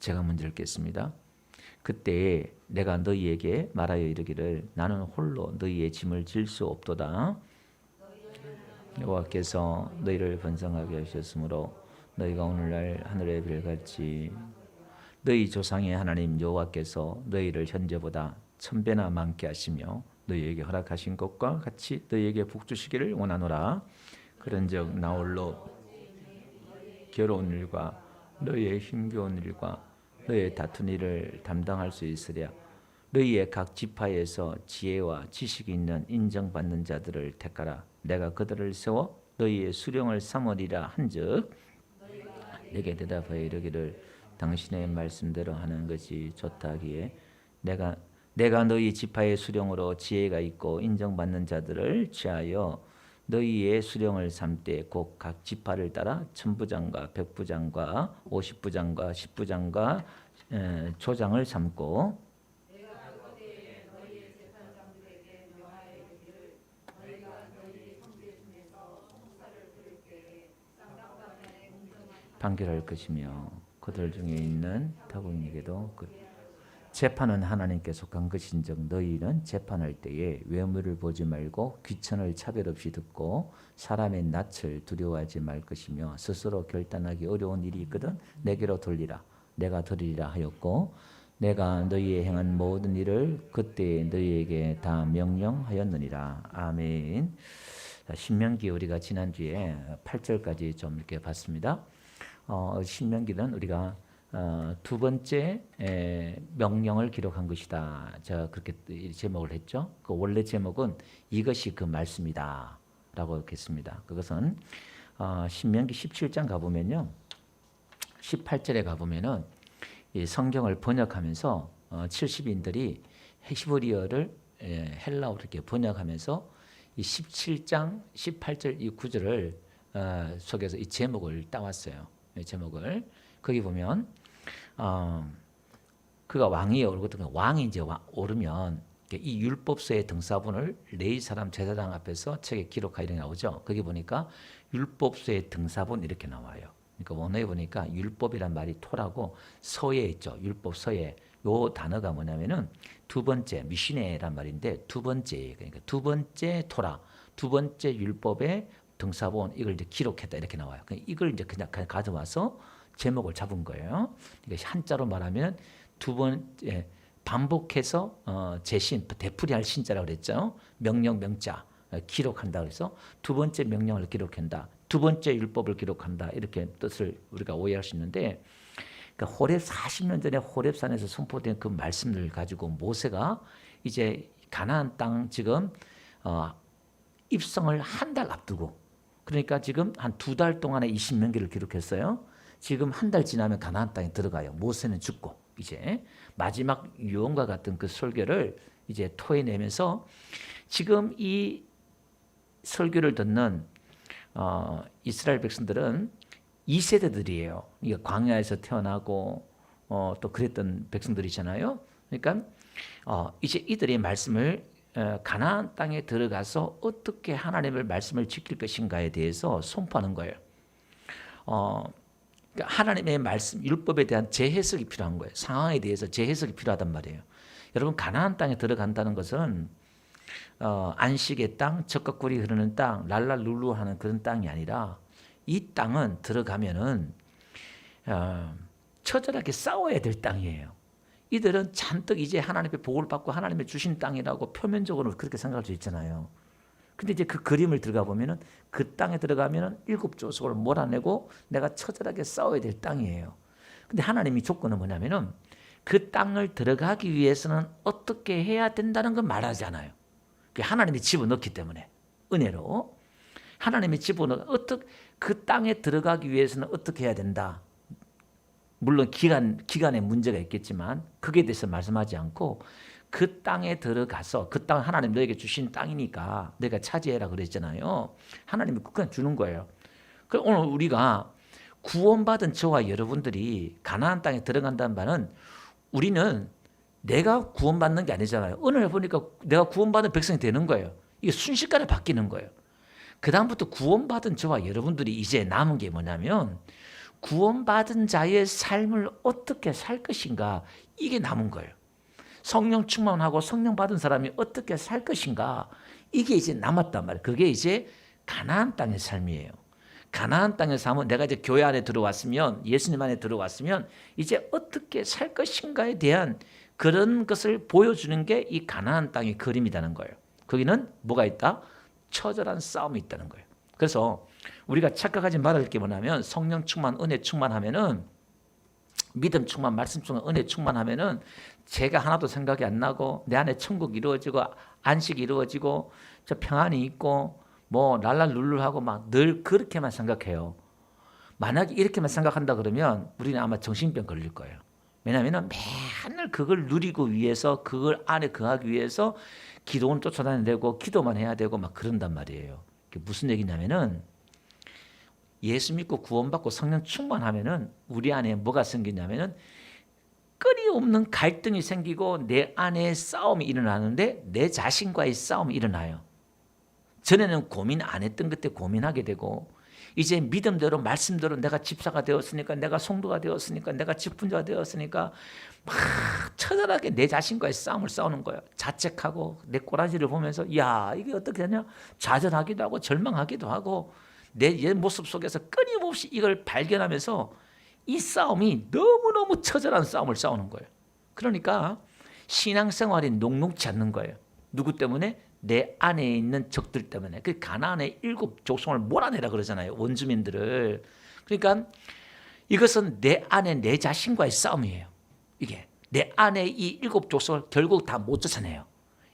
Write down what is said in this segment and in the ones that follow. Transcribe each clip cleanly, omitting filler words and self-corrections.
제가 문제 읽겠습니다. 그때 내가 너희에게 말하여 이르기를 나는 홀로 너희의 짐을 질 수 없도다. 여호와께서 너희를 번성하게 하셨으므로 너희가 오늘날 하늘의 별같이 너희 조상의 하나님 여호와께서 너희를 현재보다 1000배나 많게 하시며 너희에게 허락하신 것과 같이 너희에게 복주시기를 원하노라. 그런즉 나 홀로 괴로운 일과 너희의 힘겨운 일과 너희의 다툰 일을 담당할 수 있으랴. 너희의 각 지파에서 지혜와 지식이 있는 인정받는 자들을 택하라. 내가 그들을 세워 너희의 수령을 삼으리라 한즉 내게 대답하여 이르기를 당신의 말씀대로 하는 것이 좋다 하기에 내가 너희 지파의 수령으로 지혜가 있고 인정받는 자들을 취하여 너희의 수령을 삼되 곧 각 지파를 따라 천부장과 백부장과 50부장과 10부장과 조장을 삼고 판결할 것이며 그들 중에 있는 타국에게도 재판은 하나님께 속한 것인즉 너희는 재판할 때에 외모를 보지 말고 귀천을 차별 없이 듣고 사람의 낯을 두려워하지 말 것이며 스스로 결단하기 어려운 일이 있거든 내게로 돌리라. 내가 들으리라 하였고 내가 너희의 행한 모든 일을 그때 너희에게 다 명령하였느니라. 아멘. 신명기 우리가 지난주에 8절까지 좀 이렇게 봤습니다. 신명기는 우리가 두 번째 명령을 기록한 것이다. 제가 그렇게 제목을 했죠. 그 원래 제목은 이것이 그 말씀이다 라고 이렇게 했습니다. 그것은 신명기 17장 가보면요, 18절에 가보면은 이 성경을 번역하면서 70인들이 히브리어를 헬라어로 이렇게 번역하면서 이 17장 18절 이 구절을 속에서 이 제목을 따왔어요. 이 제목을 거기 보면 그가 왕이 오르거든. 왕이 이제 오르면 이 율법서의 등사본을 레위 사람 제사장 앞에서 책에 기록하 이렇게 나오죠. 거기 보니까 율법서의 등사본 이렇게 나와요. 그러니까 원어에 보니까 율법이란 말이 토라고 서에 있죠. 율법서에 요 단어가 뭐냐면은 두 번째 미시네란 말인데 두 번째, 그러니까 두 번째 토라, 두 번째 율법의 등사본 이걸 이제 기록했다 이렇게 나와요. 그러니까 이걸 이제 그냥 가져와서 제목을 잡은 거예요. 그러니까 한자로 말하면 두 번째 반복해서 재신, 되풀이할 신자라고 그랬죠. 명령 명자 기록한다 그래서 두 번째 명령을 기록한다. 두 번째 율법을 기록한다. 이렇게 뜻을 우리가 오해할 수 있는데 그러니까 호렙 40년 전에 호렙산에서 선포된 그 말씀을 가지고 모세가 이제 가나안 땅 지금 입성을 한 달 앞두고 그러니까 지금 한 2달 동안에 20명기를 기록했어요. 지금 한 달 지나면 가나안 땅에 들어가요. 모세는 죽고 이제 마지막 유언과 같은 그 설교를 이제 토해내면서 지금 이 설교를 듣는 이스라엘 백성들은 2세대들이에요. 이게 광야에서 태어나고 또 그랬던 백성들이잖아요. 그러니까 이제 이들의 말씀을 가나안 땅에 들어가서 어떻게 하나님의 말씀을 지킬 것인가에 대해서 선포하는 거예요. 그러니까 하나님의 말씀, 율법에 대한 재해석이 필요한 거예요. 상황에 대해서 재해석이 필요하단 말이에요. 여러분 가나안 땅에 들어간다는 것은 안식의 땅, 젖과 꿀이 흐르는 땅, 랄랄룰루 하는 그런 땅이 아니라 이 땅은 들어가면은 처절하게 싸워야 될 땅이에요. 이들은 잔뜩 이제 하나님의 복을 받고 하나님의 주신 땅이라고 표면적으로 그렇게 생각할 수 있잖아요. 근데 이제 그 그림을 들어가 보면은 그 땅에 들어가면은 7조속을 몰아내고 내가 처절하게 싸워야 될 땅이에요. 근데 하나님이 조건은 뭐냐면은 그 땅을 들어가기 위해서는 어떻게 해야 된다는 건 말하지 않아요. 하나님이 집어넣기 때문에 은혜로 하나님이 집어넣어 그 땅에 들어가기 위해서는 어떻게 해야 된다. 물론 기간의 문제가 있겠지만 그게 대해서 말씀하지 않고 그 땅에 들어가서 그 땅 하나님 너에게 주신 땅이니까 너희가 차지해라 그랬잖아요. 하나님이 그냥 주는 거예요. 그럼 오늘 우리가 구원받은 저와 여러분들이 가나안 땅에 들어간다는 말은 우리는 내가 구원받는 게 아니잖아요. 오늘 보니까 내가 구원받은 백성이 되는 거예요. 이게 순식간에 바뀌는 거예요. 그 다음부터 구원받은 저와 여러분들이 이제 남은 게 뭐냐면 구원받은 자의 삶을 어떻게 살 것인가, 이게 남은 거예요. 성령 충만하고 성령 받은 사람이 어떻게 살 것인가, 이게 이제 남았단 말이에요. 그게 이제 가나안 땅의 삶이에요. 가나안 땅의 삶은 내가 이제 교회 안에 들어왔으면, 예수님 안에 들어왔으면 이제 어떻게 살 것인가에 대한 그런 것을 보여주는 게 이 가나안 땅의 그림이라는 거예요. 거기는 뭐가 있다? 처절한 싸움이 있다는 거예요. 그래서 우리가 착각하지 말아야 할 게 뭐냐면, 성령 충만, 은혜 충만하면은, 믿음 충만, 말씀 충만, 은혜 충만하면은 죄가 하나도 생각이 안 나고 내 안에 천국 이루어지고 안식이 이루어지고 저 평안이 있고 뭐 랄랄룰루하고 막 늘 그렇게만 생각해요. 만약에 이렇게만 생각한다 그러면 우리는 아마 정신병 걸릴 거예요. 왜냐하면 맨날 그걸 누리고 위해서, 그걸 안에 거하기 위해서 기도원 쫓아다녀야 되고 기도만 해야 되고 막 그런단 말이에요. 그게 무슨 얘기냐면은, 예수 믿고 구원받고 성령 충만하면은 우리 안에 뭐가 생기냐면은 끊임없는 갈등이 생기고 내 안에 싸움이 일어나는데, 내 자신과의 싸움이 일어나요. 전에는 고민 안 했던 그때 고민하게 되고, 이제 믿음대로 말씀대로 내가 집사가 되었으니까, 내가 성도가 되었으니까, 내가 직분자가 되었으니까 막 처절하게 내 자신과의 싸움을 싸우는 거예요. 자책하고 내 꼬라지를 보면서 야, 이게 어떻게 되냐, 좌절하기도 하고 절망하기도 하고, 내 옛 모습 속에서 끊임없이 이걸 발견하면서 이 싸움이 너무너무 처절한 싸움을 싸우는 거예요. 그러니까 신앙생활이 녹록지 않는 거예요. 누구 때문에? 내 안에 있는 적들 때문에. 그 가나안의 7 족속을 몰아내라 그러잖아요, 원주민들을. 그러니까 이것은 내 안에 내 자신과의 싸움이에요. 이게 내 안에 이 7 족속을 결국 다 못 쫓아내요.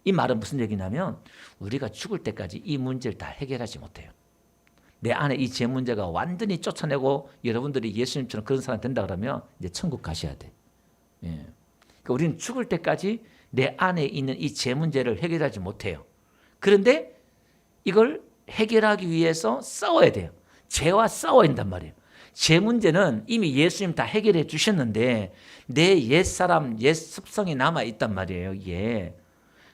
이 말은 무슨 얘기냐면, 우리가 죽을 때까지 이 문제를 다 해결하지 못해요. 내 안에 이 죄 문제가 완전히 쫓아내고 여러분들이 예수님처럼 그런 사람 된다 그러면 이제 천국 가셔야 돼. 예. 그러니까 우리는 죽을 때까지 내 안에 있는 이 죄 문제를 해결하지 못해요. 그런데 이걸 해결하기 위해서 싸워야 돼요. 죄와 싸워야 한단 말이에요. 죄 문제는 이미 예수님 다 해결해 주셨는데 내 옛사람, 옛 습성이 남아 있단 말이에요. 예.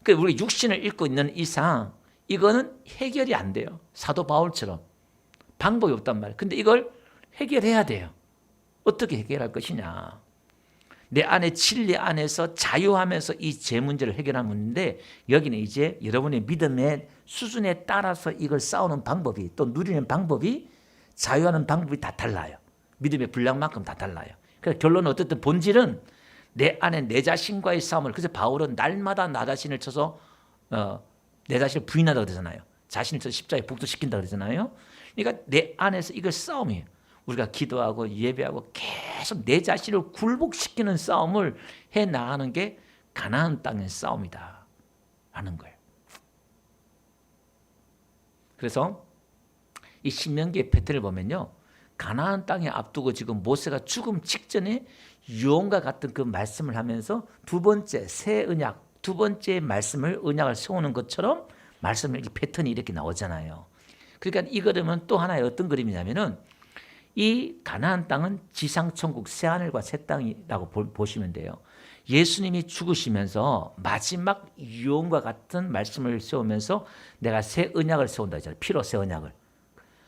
그러니까 우리 육신을 입고 있는 이상 이거는 해결이 안 돼요. 사도 바울처럼. 방법이 없단 말이에요. 근데 이걸 해결해야 돼요. 어떻게 해결할 것이냐. 내 안에 진리 안에서 자유하면서 이 죄 문제를 해결하는 문제인데, 여기는 이제 여러분의 믿음의 수준에 따라서 이걸 싸우는 방법이, 또 누리는 방법이, 자유하는 방법이 다 달라요. 믿음의 분량만큼 다 달라요. 그래서 결론은 어쨌든 본질은 내 안에 내 자신과의 싸움을, 그래서 바울은 날마다 나 자신을 쳐서 내 자신을 부인하다고 그러잖아요. 자신을 쳐서 십자가에 복도시킨다고 그러잖아요. 그러니까 내 안에서 이걸 싸움이에요. 우리가 기도하고 예배하고 계속 내 자신을 굴복시키는 싸움을 해나가는 게 가나안 땅의 싸움이다 라는 거예요. 그래서 이 신명기의 패턴을 보면요, 가나안 땅에 앞두고 지금 모세가 죽음 직전에 유언과 같은 그 말씀을 하면서 두 번째 새 언약, 두 번째 말씀을, 언약을 세우는 것처럼 말씀을, 이 패턴이 이렇게 나오잖아요. 그러니까 이 그림은 또 하나의 어떤 그림이냐면은, 이 가나안 땅은 지상천국, 새하늘과 새 땅이라고 보시면 돼요. 예수님이 죽으시면서 마지막 유언과 같은 말씀을 세우면서 내가 새 언약을 세운다 했잖아요. 피로 새 언약을.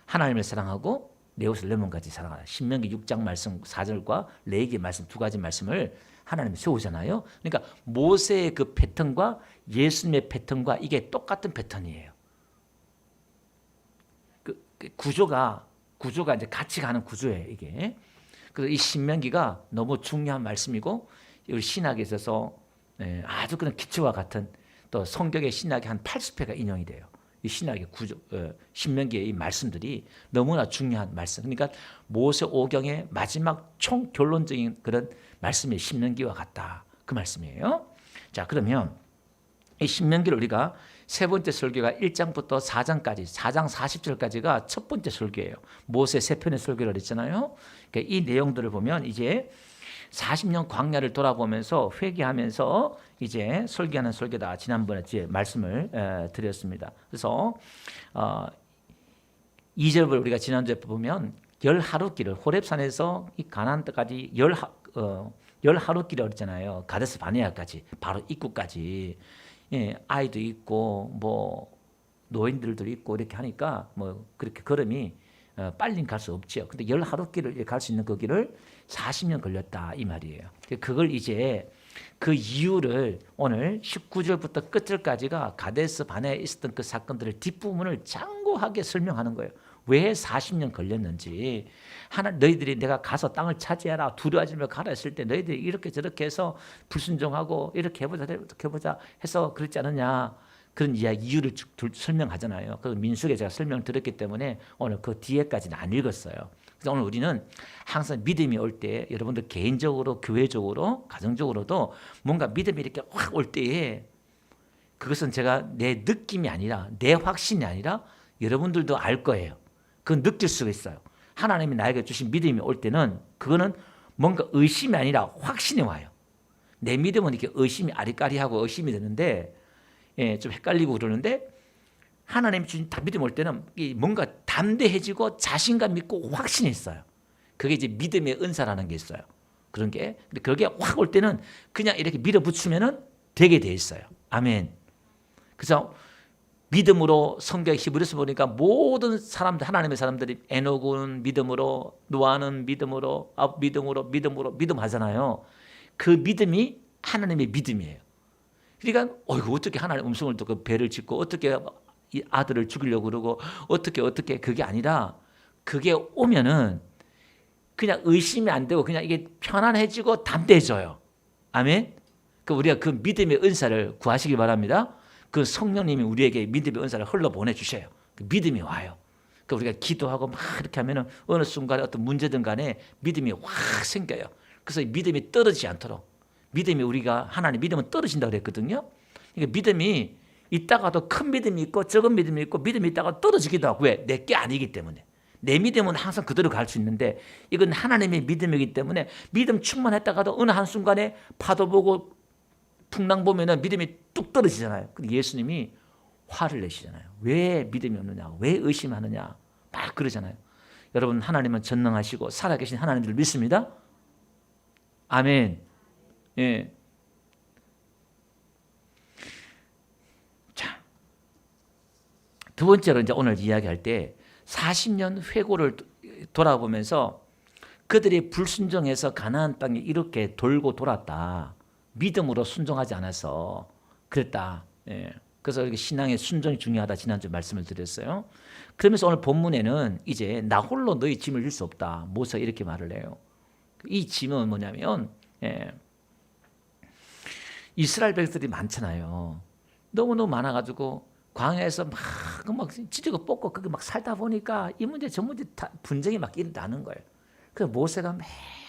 하나님을 사랑하고 내 옷을 내 몸같이 사랑하라. 신명기 6장 말씀 4절과 레위기 말씀 2가지 말씀을 하나님이 세우잖아요. 그러니까 모세의 그 패턴과 예수님의 패턴과 이게 똑같은 패턴이에요. 그 구조가 이제 같이 가는 구조예요, 이게. 그래서 이 신명기가 너무 중요한 말씀이고, 우리 신학에 있어서 아주 그런 기초와 같은, 또 성경의 신학이 한 80회가 인용이 돼요. 이 신학의 구조, 신명기의 이 말씀들이 너무나 중요한 말씀. 그러니까 모세 오경의 마지막 총 결론적인 그런 말씀이 신명기와 같다, 그 말씀이에요. 자, 그러면 이 신명기를 우리가 세 번째 설교가 1장부터 4장까지, 4장 40절까지가 첫 번째 설교예요. 모세 세 편의 설교를 했잖아요. 그러니까 이 내용들을 보면 이제 40년 광야를 돌아보면서 회개하면서 이제 설교하는 설교다. 지난번에 이제 말씀을 드렸습니다. 그래서 2절을 우리가 지난주에 보면 10하루길을 호렙산에서 이 가나안 땅까지 10하루길을 했잖아요. 가데스 바네아까지, 바로 입구까지. 예, 아이도 있고 뭐 노인들도 있고 이렇게 하니까 뭐 그렇게 걸음이 빨리 갈 수 없죠. 근데 10하루길을 갈 수 있는 그 길을 40년 걸렸다 이 말이에요. 그걸 이제 그 이유를 오늘 19절부터 끝절까지가 가데스 바네에 있었던 그 사건들을 뒷부분을 장고하게 설명하는 거예요. 왜 40년 걸렸는지. 너희들이 내가 가서 땅을 차지해라 두려워하지 말고 가라 했을 때 너희들이 이렇게 저렇게 해서 불순종하고 이렇게 해보자 해서 그랬지 않느냐. 그런 이유를 설명하잖아요. 그 민수기에 제가 설명을 드렸기 때문에 오늘 그 뒤에까지는 안 읽었어요. 그래서 오늘 우리는 항상 믿음이 올 때 여러분들 개인적으로 교회적으로 가정적으로도 뭔가 믿음이 이렇게 확 올 때에 그것은 제가 내 느낌이 아니라 내 확신이 아니라 여러분들도 알 거예요. 그건 느낄 수가 있어요. 하나님이 나에게 주신 믿음이 올 때는 그거는 뭔가 의심이 아니라 확신이 와요. 내 믿음은 이렇게 의심이 아리까리하고 의심이 되는데 좀 헷갈리고 그러는데 하나님이 주신 믿음이 올 때는 뭔가 담대해지고 자신감 있고 확신이 있어요. 그게 이제 믿음의 은사라는 게 있어요. 그런 게. 근데 그게 확 올 때는 그냥 이렇게 밀어붙이면은 되게 돼 있어요. 아멘. 그래서 믿음으로 성경 히브리서 보니까 모든 사람들 하나님의 사람들이 에녹은 믿음으로 노아는 믿음으로 믿음 하잖아요. 그 믿음이 하나님의 믿음이에요. 그러니까 이거 어떻게 하나님 음성을 듣고 배를 짓고 어떻게 이 아들을 죽이려고 그러고 어떻게 그게 아니라 그게 오면은 그냥 의심이 안 되고 그냥 이게 편안해지고 담대해져요. 아멘. 그 우리가 그 믿음의 은사를 구하시기 바랍니다. 그 성령님이 우리에게 믿음의 은사를 흘러 보내주셔요. 그 믿음이 와요. 그 우리가 기도하고 막 이렇게 하면은 어느 순간에 어떤 문제든 간에 믿음이 확 생겨요. 그래서 믿음이 떨어지지 않도록. 믿음이 우리가 하나님 믿음은 떨어진다고 그랬거든요. 그러니까 믿음이 있다가도 큰 믿음이 있고 적은 믿음이 있고 믿음이 있다가 떨어지기도 하고 왜? 내게 아니기 때문에. 내 믿음은 항상 그대로 갈 수 있는데 이건 하나님의 믿음이기 때문에 믿음 충만했다가도 어느 한순간에 파도 보고 풍랑 보면은 믿음이 뚝 떨어지잖아요. 근데 예수님이 화를 내시잖아요. 왜 믿음이 없느냐? 왜 의심하느냐? 막 그러잖아요. 여러분 하나님은 전능하시고 살아계신 하나님을 믿습니다. 아멘. 예. 자, 두 번째로 이제 오늘 이야기할 때 40년 회고를 돌아보면서 그들이 불순종해서 가나안 땅에 이렇게 돌고 돌았다. 믿음으로 순종하지 않아서 그랬다. 예. 그래서 이렇게 신앙의 순종이 중요하다 지난주 말씀을 드렸어요. 그러면서 오늘 본문에는 이제 나 홀로 너희 짐을 질 수 없다. 모세가 이렇게 말을 해요. 이 짐은 뭐냐면 이스라엘 백성들이 많잖아요. 너무너무 많아가지고 광야에서 막 찢고 뽑고 그게 막 살다 보니까 이 문제 저 문제 다 분쟁이 막 일어나는 거예요. 그래서 모세가 매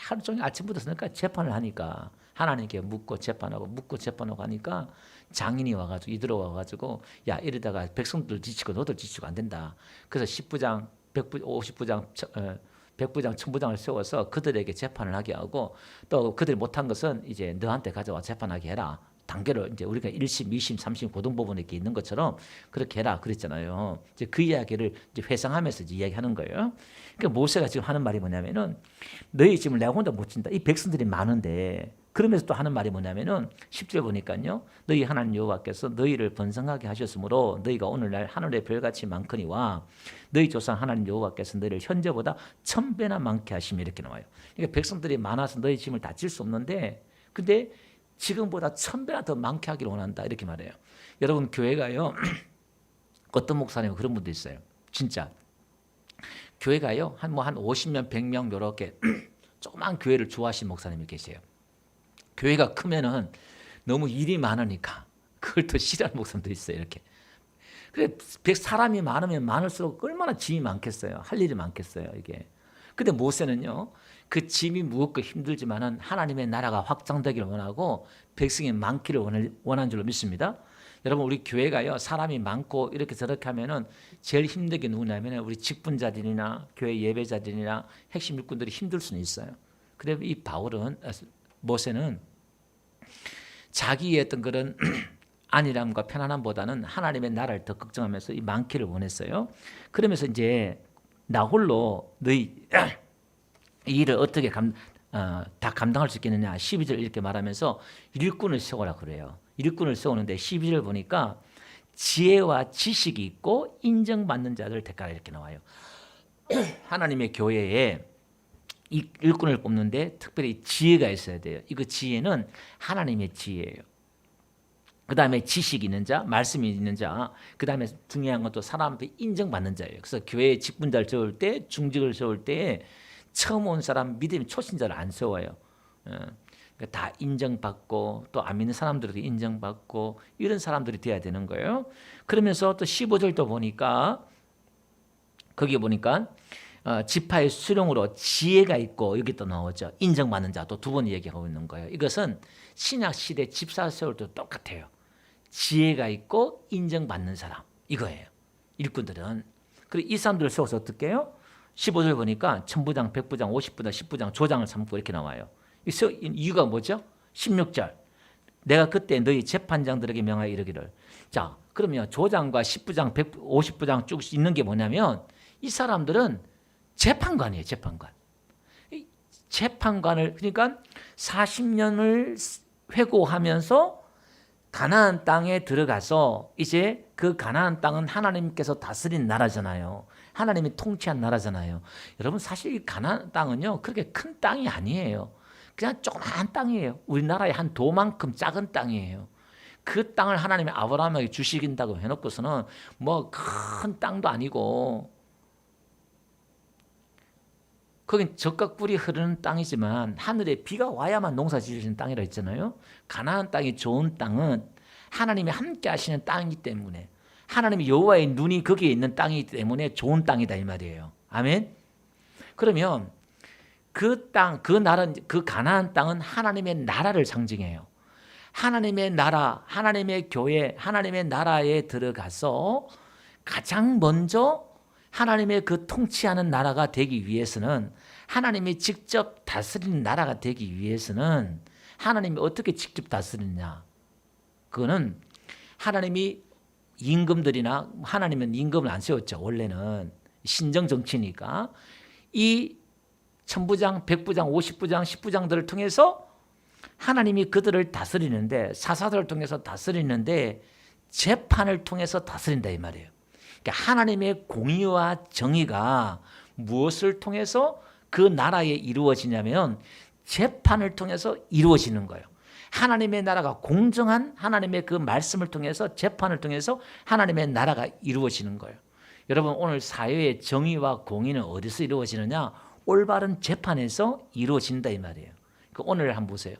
하루 종일 아침부터 저녁까지 재판을 하니까 하나님께 묻고 재판하고 하니까 장인이 와가지고 이들어 와가지고 야 이러다가 백성들 지치고 너들 지치고 안 된다. 그래서 10부장, 50부장, 100부장, 1000부장을 세워서 그들에게 재판을 하게 하고 또 그들이 못한 것은 이제 너한테 가져와 재판하게 해라. 단계로 이제 우리가 1심, 2심, 3심 고등법원에 이렇게 있는 것처럼 그렇게 해라 그랬잖아요. 이제 그 이야기를 이제 회상하면서 이제 이야기하는 거예요. 그러니까 모세가 지금 하는 말이 뭐냐면은 너희 짐을 내가 혼자 못 진다. 이 백성들이 많은데 그러면서 또 하는 말이 뭐냐면은 10절 보니까요. 너희 하나님 여호와께서 너희를 번성하게 하셨으므로 너희가 오늘날 하늘의 별같이 많거니와 너희 조상 하나님 여호와께서 너희를 현재보다 1000배나 많게 하시며 이렇게 나와요. 그러니까 백성들이 많아서 너희 짐을 다 질 수 없는데 근데 지금보다 1000배나 더 많게 하기를 원한다 이렇게 말해요. 여러분 교회가요. 어떤 목사님 그런 분도 있어요. 진짜 교회가요. 한 50명 100명 이렇게 조그만 교회를 좋아하시는 목사님이 계세요. 교회가 크면은 너무 일이 많으니까 그걸 더 싫어하는 목사님도 있어요. 이렇게. 그래 사람이 많으면 많을수록 얼마나 짐이 많겠어요. 할 일이 많겠어요. 이게. 근데 모세는요. 그 짐이 무겁고 힘들지만은 하나님의 나라가 확장되기를 원하고 백성이 많기를 원하는 줄로 믿습니다. 여러분 우리 교회가요. 사람이 많고 이렇게 저렇게 하면은 제일 힘든 게 누구냐면은 우리 직분자들이나 교회 예배자들이나 핵심 일꾼들이 힘들 수는 있어요. 그래 이 모세는 자기의 어떤 그런 안일함과 편안함보다는 하나님의 나라를 더 걱정하면서 이 많기를 원했어요. 그러면서 이제 나 홀로 너희 이 일을 어떻게 다 감당할 수 있겠느냐 12절 이렇게 말하면서 일꾼을 세우라 그래요. 일꾼을 세우는데 12절 보니까 지혜와 지식이 있고 인정받는 자들 택하라 이렇게 나와요. 하나님의 교회에 이 일꾼을 뽑는데 특별히 지혜가 있어야 돼요. 이거 지혜는 하나님의 지혜예요. 그 다음에 지식이 있는 자, 말씀이 있는 자, 그 다음에 중요한 건 또 사람 앞에 인정받는 자예요. 그래서 교회에 직분자를 세울 때, 중직을 세울 때 처음 온 사람, 믿음의 초신자를 안 세워요. 다 인정받고 또 안 믿는 사람들도 인정받고 이런 사람들이 돼야 되는 거예요. 그러면서 또 15절도 보니까 거기 보니까 지파의 수령으로 지혜가 있고 여기 또 나오죠. 인정받는 자도 두 번 얘기하고 있는 거예요. 이것은 신약 시대 집사 세울 때도 똑같아요. 지혜가 있고 인정받는 사람 이거예요. 일꾼들은. 그리고 이 사람들을 세워서 어떻게 해요? 15절 보니까 천부장, 백부장, 50부장, 10부장, 조장을 삼고 이렇게 나와요. 이유가 뭐죠? 16절 내가 그때 너희 재판장들에게 명하여 이르기를. 자, 그러면 조장과 10부장, 50부장 쭉 있는 게 뭐냐면 이 사람들은 재판관이에요. 재판관. 재판관을 그러니까 40년을 회고하면서 가나안 땅에 들어가서 이제 그 가나안 땅은 하나님께서 다스린 나라잖아요. 하나님이 통치한 나라잖아요. 여러분 사실 이 가나안 땅은요 그렇게 큰 땅이 아니에요. 그냥 조그마한 땅이에요. 우리나라의 한 도만큼 작은 땅이에요. 그 땅을 하나님이 아브라함에게 주시긴다고 해놓고서는 뭐 큰 땅도 아니고 거긴 적과 꿀이 흐르는 땅이지만 하늘에 비가 와야만 농사 지으시는 땅이라 했잖아요. 가나안 땅이 좋은 땅은 하나님이 함께 하시는 땅이기 때문에 하나님이 여호와의 눈이 거기에 있는 땅이기 때문에 좋은 땅이다 이 말이에요. 아멘. 그러면 그 땅, 그 나라, 그 가나안 땅은 하나님의 나라를 상징해요. 하나님의 나라, 하나님의 교회, 하나님의 나라에 들어가서 가장 먼저 하나님의 그 통치하는 나라가 되기 위해서는 하나님이 직접 다스리는 나라가 되기 위해서는 하나님이 어떻게 직접 다스리느냐. 그거는 하나님이 임금들이나 하나님은 임금을 안 세웠죠. 원래는 신정 정치니까 이 천부장, 백부장, 50부장, 10부장들을 통해서 하나님이 그들을 다스리는데 사사들을 통해서 다스리는데 재판을 통해서 다스린다 이 말이에요. 그러니까 하나님의 공의와 정의가 무엇을 통해서 그 나라에 이루어지냐면 재판을 통해서 이루어지는 거예요. 하나님의 나라가 공정한 하나님의 그 말씀을 통해서 재판을 통해서 하나님의 나라가 이루어지는 거예요. 여러분 오늘 사회의 정의와 공의는 어디서 이루어지느냐? 올바른 재판에서 이루어진다 이 말이에요. 오늘 한번 보세요.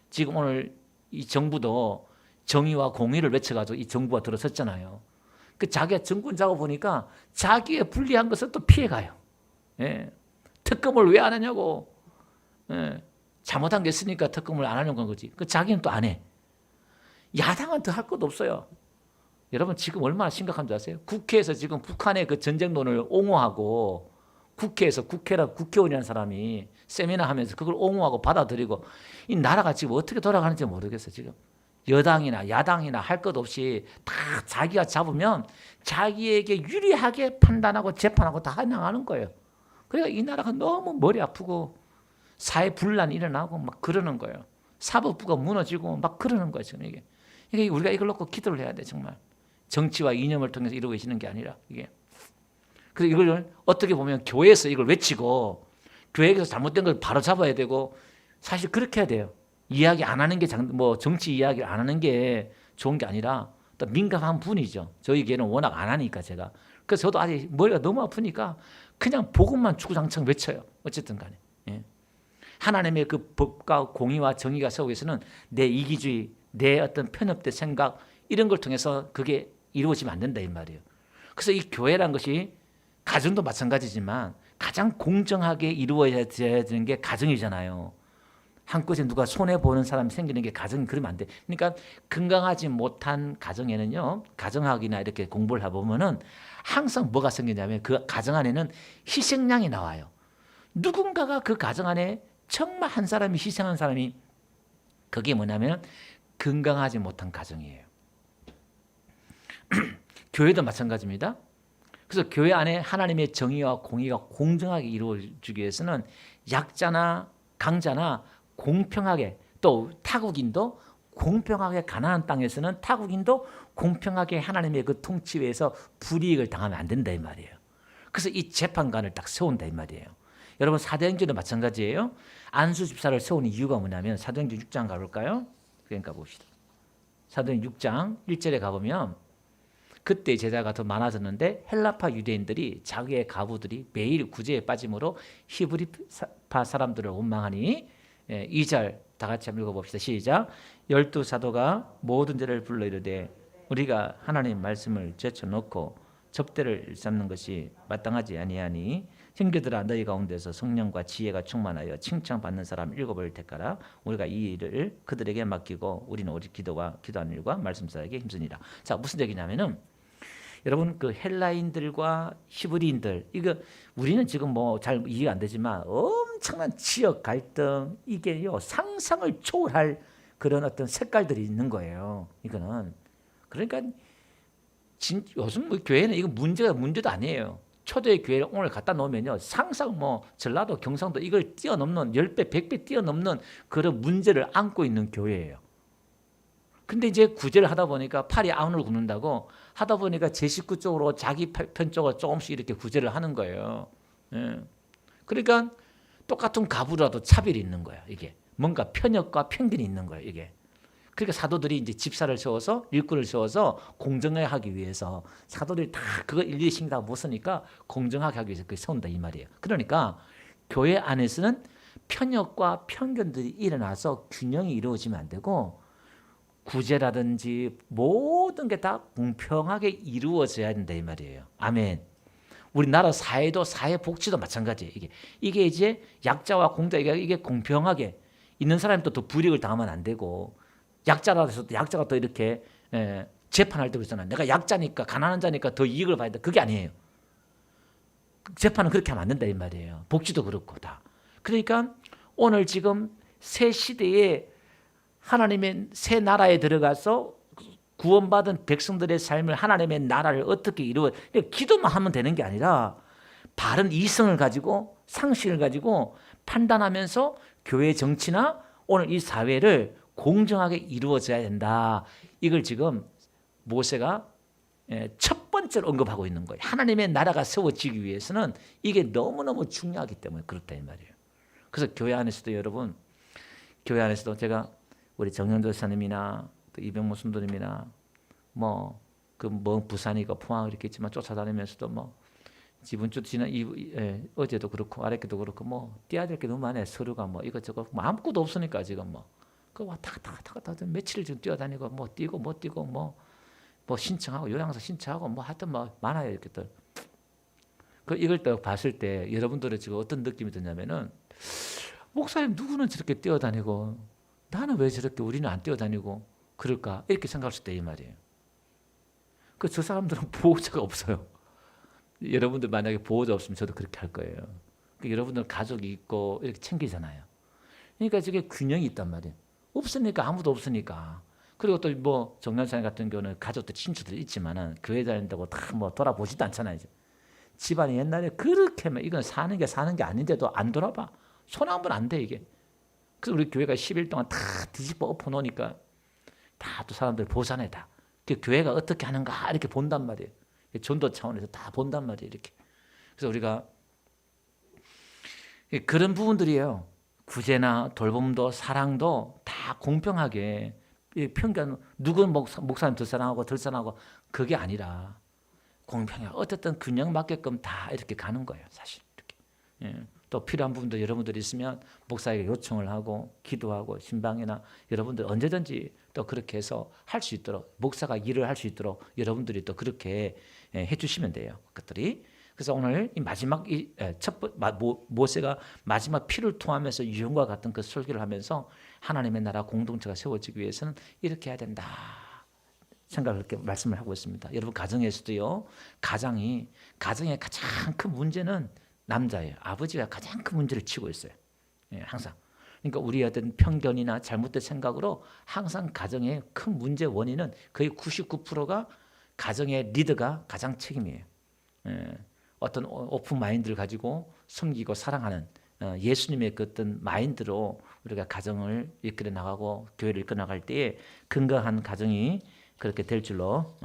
지금 오늘 이 정부도 정의와 공의를 외쳐가지고 이 정부가 들어섰잖아요. 그 자기가 정권 잡아 보니까 자기의 불리한 것을 또 피해가요. 예. 특검을 왜 안 하냐고. 예. 잘못한 게 있으니까 특검을 안 하는 건 거지. 그 자기는 또 안 해. 야당은 더 할 것도 없어요. 여러분 지금 얼마나 심각한 줄 아세요? 국회에서 지금 북한의 그 전쟁론을 옹호하고 국회에서 국회의원이라는 사람이 세미나 하면서 그걸 옹호하고 받아들이고 이 나라가 지금 어떻게 돌아가는지 모르겠어요. 지금 여당이나 야당이나 할 것 없이 다 자기가 잡으면 자기에게 유리하게 판단하고 재판하고 다 해나가는 거예요. 그러니까 이 나라가 너무 머리 아프고 사회 분란이 일어나고 막 그러는 거예요. 사법부가 무너지고 막 그러는 거예요. 지금 이게 우리가 이걸 놓고 기도를 해야 돼 정말. 정치와 이념을 통해서 이루어지는 게 아니라 이게. 그래서 이걸 어떻게 보면 교회에서 이걸 외치고 교회에서 잘못된 걸 바로 잡아야 되고 사실 그렇게 해야 돼요. 이야기 안 하는 게 뭐 정치 이야기를 안 하는 게 좋은 게 아니라 또 민감한 분이죠. 저희 교회는 워낙 안 하니까 제가. 그래서 저도 아직 머리가 너무 아프니까 그냥 복음만 주구장창 외쳐요. 어쨌든 간에. 예. 하나님의 그 법과 공의와 정의가 세우기 위해서는 내 이기주의, 내 어떤 편협된 생각 이런 걸 통해서 그게 이루어지면 안 된다 이 말이에요. 그래서 이 교회란 것이 가정도 마찬가지지만 가장 공정하게 이루어져야 되는 게 가정이잖아요. 한껏에 누가 손해보는 사람이 생기는 게 가정이 그러면 안 돼. 그러니까 건강하지 못한 가정에는요. 가정학이나 이렇게 공부를 해보면은 항상 뭐가 생기냐면 그 가정 안에는 희생양이 나와요. 누군가가 그 가정 안에 정말 한 사람이 희생한 사람이 그게 뭐냐면 건강하지 못한 가정이에요. 교회도 마찬가지입니다. 그래서 교회 안에 하나님의 정의와 공의가 공정하게 이루어지기 위해서는 약자나 강자나 공평하게 또 타국인도 공평하게 가나안 땅에서는 타국인도 공평하게 하나님의 그 통치에서 불이익을 당하면 안 된다 이 말이에요. 그래서 이 재판관을 딱 세운다 이 말이에요. 여러분 사도행전도 마찬가지예요. 안수 집사를 세우는 이유가 뭐냐면 사도행전 6장 가볼까요? 그러니까 봅시다. 사도행전 6장 1절에 가보면 그때 제자가 더 많아졌는데 헬라파 유대인들이 자기의 가부들이 매일 구제에 빠짐으로 히브리파 사람들을 원망하니 2절 다 같이 한번 읽어봅시다. 시작. 12사도가 모든 죄를 불러 이르되 우리가 하나님 말씀을 제쳐놓고 접대를 삼는 것이 마땅하지 아니하니 형제들아 너희 가운데서 성령과 지혜가 충만하여 칭찬받는 사람 7을 택하라. 우리가 이 일을 그들에게 맡기고 우리는 오직 기도하는 일과 말씀사에게 힘쓰니라. 자, 무슨 얘기냐면은 여러분 그 헬라인들과 히브리인들 이거 우리는 지금 뭐 잘 이해가 안 되지만 엄청난 지역 갈등 이게요 상상을 초월할 그런 어떤 색깔들이 있는 거예요. 이거는 그러니까 요즘 뭐 교회는 이거 문제도 아니에요. 초대의 교회를 오늘 갖다 놓으면요 상상 뭐 전라도 경상도 이걸 뛰어넘는 10배 100배 뛰어넘는 그런 문제를 안고 있는 교회예요. 근데 이제 구제를 하다 보니까 팔이 아우를 굽는다고 하다 보니까 제 식구 쪽으로 자기 편 쪽으로 조금씩 이렇게 구제를 하는 거예요. 예. 그러니까 똑같은 가부라도 차별이 있는 거예요. 이게 뭔가 편협과 편견이 있는 거예요. 이게. 그러니까 사도들이 이제 집사를 세워서 일꾼을 세워서 공정하게 하기 위해서 사도들이 다 그거 일일이 신경 못 쓰니까 공정하게 하기 위해서 그걸 세운다 이 말이에요. 그러니까 교회 안에서는 편협과 편견들이 일어나서 균형이 이루어지면 안 되고 구제라든지 모든 게 다 공평하게 이루어져야 된다 이 말이에요. 아멘. 우리나라 사회도 사회 복지도 마찬가지예요. 이게 이제 약자와 공자 이게 공평하게 있는 사람이 또 불이익을 당하면 안 되고 약자라서 약자가 또 이렇게 재판할 때 그러잖아요. 내가 약자니까 가난한 자니까 더 이익을 봐야 돼. 그게 아니에요. 재판은 그렇게 하면 안 된다 이 말이에요. 복지도 그렇고 다. 그러니까 오늘 지금 새 시대에 하나님의 새 나라에 들어가서 구원받은 백성들의 삶을 하나님의 나라를 어떻게 이루어 기도만 하면 되는 게 아니라 바른 이성을 가지고 상식을 가지고 판단하면서 교회 정치나 오늘 이 사회를 공정하게 이루어져야 된다. 이걸 지금 모세가 첫 번째로 언급하고 있는 거예요. 하나님의 나라가 세워지기 위해서는 이게 너무너무 중요하기 때문에 그렇다 이 말이에요. 그래서 교회 안에서도 여러분 교회 안에서도 제가 우리 정현도 사님이나 또 이병모 순도님이나 뭐 부산이고 포항 이렇게 있지만 쫓아다니면서도 뭐 지분 주 지난 어제도 그렇고 아랫게도 그렇고 뭐 떼야 될 게 너무 많아요. 서류가 뭐 이것저것 뭐 아무것도 없으니까 지금 뭐 그 왔다 갔다 며칠 좀 뛰어다니고 뭐 뛰고 뭐 신청하고 요양서 신청하고 뭐 하여튼 뭐 많아요 이렇게들. 그 이걸 또 봤을 때 여러분들은 지금 어떤 느낌이 드냐면은 목사님 누구는 저렇게 뛰어다니고 나는 왜 저렇게 우리는 안 뛰어다니고 그럴까 이렇게 생각할 수 있다 이 말이에요. 그 저 사람들은 보호자가 없어요. 여러분들 만약에 보호자 없으면 저도 그렇게 할 거예요. 여러분들 가족이 있고 이렇게 챙기잖아요. 그러니까 저게 균형이 있단 말이에요. 없으니까 아무도 없으니까. 그리고 또 뭐 정년사님 같은 경우는 가족들 친구들 있지만은 교회 다닌다고 다 뭐 돌아보지도 않잖아요. 이제. 집안이 옛날에 그렇게 막 이건 사는 게 아닌데도 안 돌아봐. 손 한 번 안 돼 이게. 그래서 우리 교회가 10일 동안 다 뒤집어 엎어 놓으니까 다 또 사람들 보잖아요 다. 그 교회가 어떻게 하는가 이렇게 본단 말이에요. 전도 차원에서 다 본단 말이에요 이렇게. 그래서 우리가 그런 부분들이에요. 구제나 돌봄도 사랑도 다 공평하게 편견 누구는 목사님 덜 사랑하고 덜 사랑하고 그게 아니라 공평하게 어쨌든 균형 맞게끔 다 이렇게 가는 거예요 사실. 이렇게. 예. 또 필요한 부분도 여러분들이 있으면 목사에게 요청을 하고 기도하고 신방이나 여러분들 언제든지 또 그렇게 해서 할 수 있도록 목사가 일을 할 수 있도록 여러분들이 또 그렇게 해주시면 돼요. 그것들이. 그래서 오늘 이 마지막 모세가 마지막 피를 통하면서 유형과 같은 그 설교를 하면서 하나님의 나라 공동체가 세워지기 위해서는 이렇게 해야 된다 생각을 이렇게 말씀을 하고 있습니다. 여러분 가정에서도요. 가정의 가장 큰 문제는 남자예요. 아버지가 가장 큰 문제를 치고 있어요. 예, 항상. 그러니까 우리의 어떤 편견이나 잘못된 생각으로 항상 가정의 큰 문제 원인은 거의 99%가 가정의 리더가 가장 책임이에요. 예, 어떤 오픈 마인드를 가지고 섬기고 사랑하는 예수님의 그 어떤 마인드로 우리가 가정을 이끌어 나가고 교회를 이끌어 나갈 때에 건강한 가정이 그렇게 될 줄로